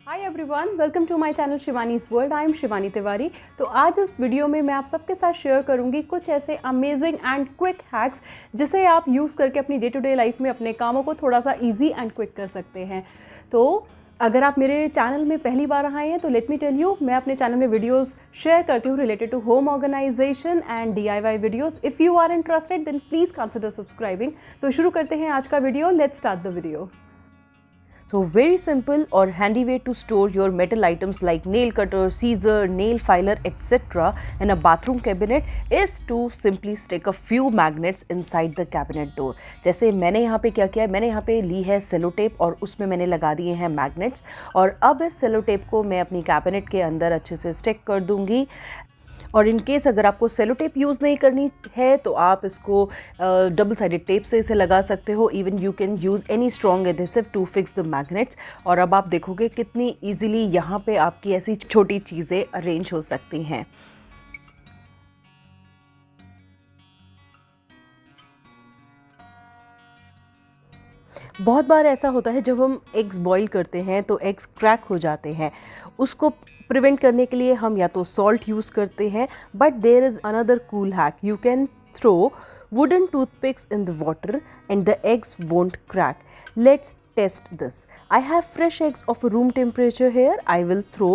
Hi everyone, welcome to my channel Shivani's world. I am Shivani Tiwari. तो आज इस वीडियो में मैं आप सबके साथ शेयर करूंगी कुछ ऐसे अमेजिंग एंड क्विक हैक्स जिसे आप यूज़ करके अपनी डे टू डे लाइफ में अपने कामों को थोड़ा सा इजी एंड क्विक कर सकते हैं। तो अगर आप मेरे चैनल में पहली बार आए हैं तो लेट मी टेल यू, मैं अपने चैनल में वीडियोस शेयर करती हूँ related to home organisation and DIY videos. If you are interested then please consider subscribing. तो शुरू करते हैं आज का video. Let's start the video. So very simple or handy way to store your metal items like nail cutter, scissor, nail filer, etc. in a bathroom cabinet is to simply stick a few magnets inside the cabinet door. जैसे मैंने यहाँ पे क्या किया है, मैंने यहाँ पे ली है सेलो टेप और उसमें मैंने लगा दिए हैं मैग्नेट्स और अब इस सेलो टेप को मैं अपनी कैबिनेट के अंदर अच्छे से स्टिक कर दूँगी। और इन केस अगर आपको सेलो टेप यूज़ नहीं करनी है तो आप इसको डबल साइडेड टेप से इसे लगा सकते हो। Even you can use any strong adhesive to fix the magnets. और अब आप देखोगे कितनी इजीली यहाँ पे आपकी ऐसी छोटी चीज़ें अरेंज हो सकती हैं। बहुत बार ऐसा होता है जब हम एग्स बॉईल करते हैं तो एग्स क्रैक हो जाते हैं। उसको प्रिवेंट करने के लिए हम या तो सॉल्ट यूज़ करते हैं, but there is another cool hack. You can throw wooden toothpicks in the water and the eggs won't crack. Let's test this. I have fresh eggs of room temperature here. I will throw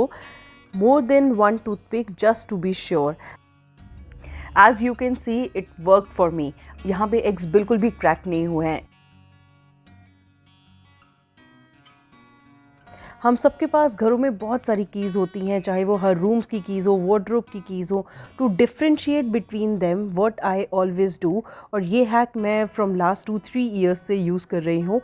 more than one toothpick just to be sure. As you can see, it worked for me. यहाँ पे eggs बिल्कुल भी crack नहीं हुए हैं। हम सबके पास घरों में बहुत सारी कीज़ होती हैं, चाहे वो हर रूम्स की कीज़ हो, वार्डरोब की कीज़ हो। To differentiate between them what I always do, और ये हैक मैं फ्रॉम लास्ट 2-3 ईयर्स से यूज़ कर रही हूँ।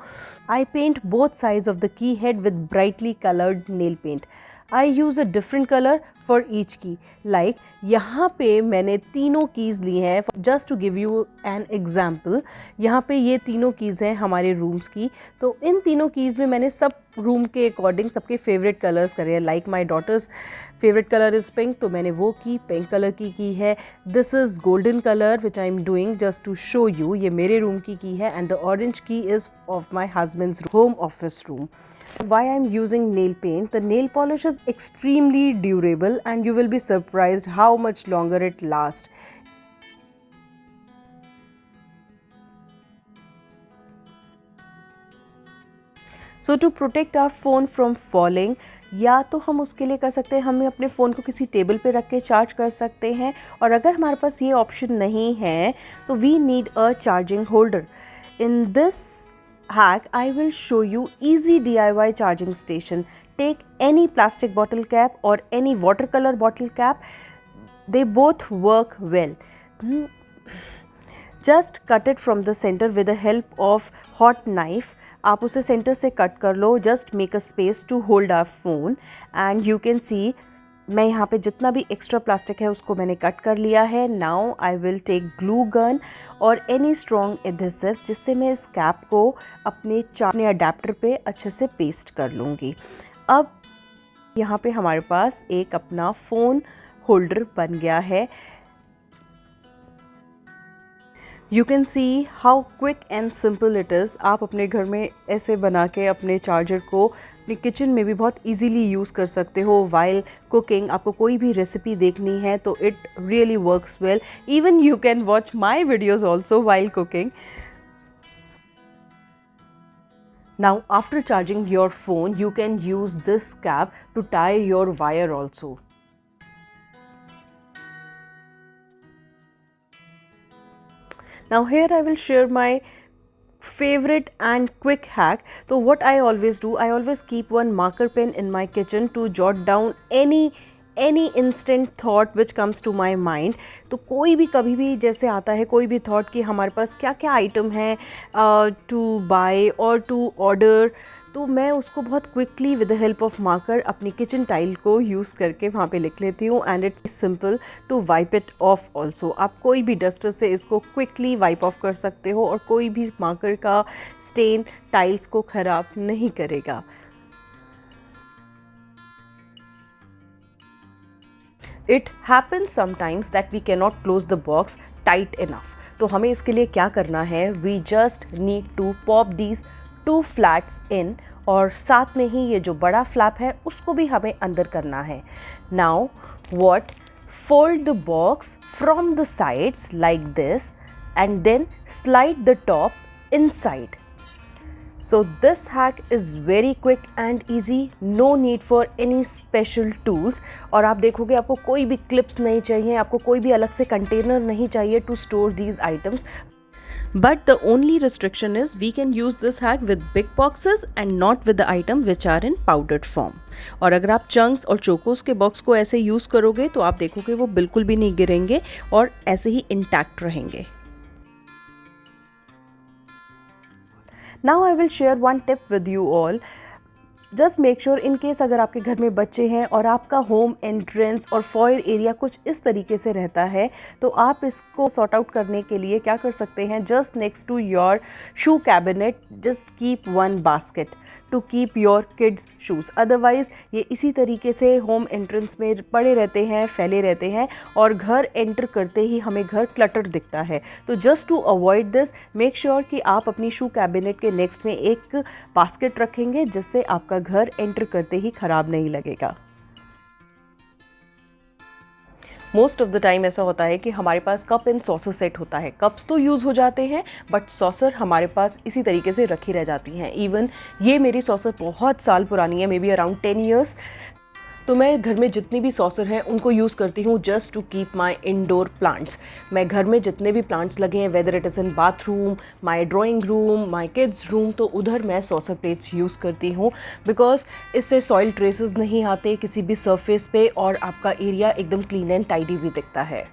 I paint both sides of the key head with brightly coloured nail paint. I use a different colour for each key. Like यहाँ पे मैंने तीनों कीज़ ली हैं। Just to give you an example, यहाँ पे ये तीनों कीज़ हैं हमारे रूम्स की। तो इन तीनों कीज़ में मैंने सब रूम के अकॉर्डिंग सबके फेवरेट कलर्स करे हैं। Like my daughter's favourite colour is pink, तो मैंने वो पिंक कलर की है। This is golden colour which I am doing just to show you, ये मेरे रूम की है। And the orange key is of my husband's home office room. Why I'm using nail paint? The nail polish is extremely durable and you will be surprised how much longer it lasts. So to protect our phone from falling, या तो हम उसके लिए कर सकते हैं, हम अपने फ़ोन को किसी टेबल पे रख के चार्ज कर सकते हैं। और अगर हमारे पास ये ऑप्शन नहीं है तो we need a charging holder. In this hack, I will show you easy DIY charging station. Take any plastic bottle cap or any watercolor bottle cap. They both work well. Just cut it from the center with the help of hot knife. आप उसे centre से cut कर लो. Just make a space to hold our phone and you can see मैं यहाँ पे जितना भी extra plastic है उसको मैंने कट कर लिया है. Now I will take glue gun और एनी स्ट्रॉन्ग एडहेसिव जिससे मैं इस कैप को अपने अडेप्टर पे अच्छे से पेस्ट कर लूँगी. अब यहाँ पे हमारे पास एक अपना फ़ोन होल्डर बन गया है. You can see how quick and simple it is. आप अपने घर में ऐसे बना के अपने चार्जर को अपने किचन में भी बहुत इजीली यूज़ कर सकते हो. वाइल कुकिंग आपको कोई भी रेसिपी देखनी है तो it really works well. Even you can watch my videos also while cooking. Now after charging your phone you can use this cap to tie your wire also. Now here I will share my favorite and quick hack. So what I always do, I always keep one marker pen in my kitchen to jot down any instant thought which comes to my mind. तो कोई भी कभी भी जैसे आता है कोई भी थॉट कि हमारे पास क्या क्या आइटम है टू बाय और टू ऑर्डर, तो मैं उसको बहुत quickly with the help of marker अपनी किचन टाइल को यूज़ करके वहाँ पे लिख लेती हूँ. And it's simple to wipe it off also. आप कोई भी डस्टर से इसको क्विकली वाइप ऑफ कर सकते हो और कोई भी मार्कर का स्टेन टाइल्स को ख़राब नहीं करेगा. It happens sometimes that we cannot close the box tight enough. तो हमें इसके लिए क्या करना है? We just need to pop these 2 flats in और साथ में ही ये जो बड़ा फ्लैप है उसको भी हमें अंदर करना है। Now what, fold the box from the sides like this and then slide the top inside. So this hack is very quick and easy, no need for any special tools. और आप देखोगे आपको कोई भी clips नहीं चाहिए, आपको कोई भी अलग से कंटेनर नहीं चाहिए to store these items. But the only restriction is we can use this hack with big boxes and not with the item which are in powdered form. और अगर आप चंक्स और चोकोस के बॉक्स को ऐसे use करोगे तो आप देखोगे वो बिल्कुल भी नहीं गिरेंगे और ऐसे ही इंटैक्ट रहेंगे। Now I will share one tip with you all. Just make sure in case अगर आपके घर में बच्चे हैं और आपका होम एंट्रेंस और फॉयर एरिया कुछ इस तरीके से रहता है तो आप इसको सॉर्ट आउट करने के लिए क्या कर सकते हैं, just next to your shoe cabinet just keep one basket to keep your kids shoes. Otherwise ये इसी तरीके से होम एंट्रेंस में पड़े रहते हैं, फैले रहते हैं और घर एंटर करते ही हमें घर क्लटर्ड दिखता है। तो just to avoid this make sure कि आप अपनी शू कैबिनेट के नेक्स्ट में एक बास्केट रखेंगे जिससे आपका घर एंटर करते ही ख़राब नहीं लगेगा। मोस्ट ऑफ द टाइम ऐसा होता है कि हमारे पास कप एंड सॉसर सेट होता है। कप्स तो यूज़ हो जाते हैं बट सॉसर हमारे पास इसी तरीके से रखी रह जाती हैं। इवन ये मेरी सॉसर बहुत साल पुरानी है, मे बी अराउंड 10 ईयर्स। तो मैं घर में जितनी भी सॉसर हैं उनको यूज़ करती हूँ just to keep my indoor plants. मैं घर में जितने भी प्लांट्स लगे हैं, whether it is in bathroom, my drawing room, my kids room, तो उधर मैं सॉसर प्लेट्स यूज़ करती हूँ बिकॉज इससे सॉइल ट्रेसेस नहीं आते किसी भी सरफेस पे और आपका एरिया एकदम क्लीन एंड टाइडी भी दिखता है।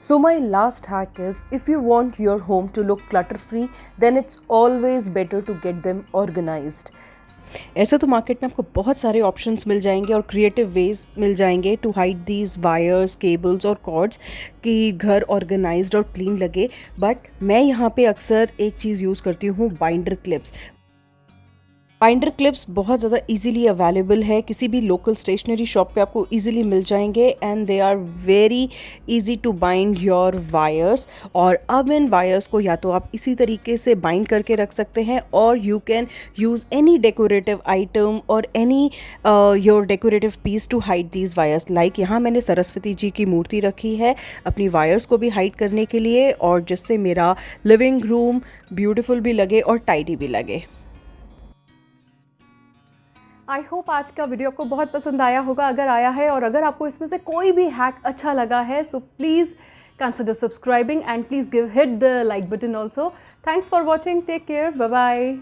So my last hack is, if you want your home to look clutter free, then it's always better to get them organized. ऐसे तो मार्केट में आपको बहुत सारे ऑप्शंस मिल जाएंगे और क्रिएटिव वेज मिल जाएंगे to hide these wires, cables और कॉर्ड्स कि घर ऑर्गेनाइज्ड और क्लीन लगे। बट मैं यहाँ पे अक्सर एक चीज़ यूज़ करती हूँ, बाइंडर क्लिप्स। बाइंडर क्लिप्स बहुत ज़्यादा इजीली अवेलेबल है, किसी भी लोकल स्टेशनरी शॉप पे आपको इजीली मिल जाएंगे and they are very easy to bind your wires. और अब इन वायर्स को या तो आप इसी तरीके से बाइंड करके रख सकते हैं और you can use any decorative item और any your decorative piece to hide these wires. Like यहाँ मैंने सरस्वती जी की मूर्ति रखी है अपनी वायर्स को भी हाइड करने के लिए और जिससे मेरा लिविंग रूम ब्यूटिफुल भी लगे और टाइडी भी लगे। आई होप आज का वीडियो आपको बहुत पसंद आया होगा। अगर आया है और अगर आपको इसमें से कोई भी हैक अच्छा लगा है so please consider subscribing and please hit the like button also. Thanks for watching, take care, bye bye.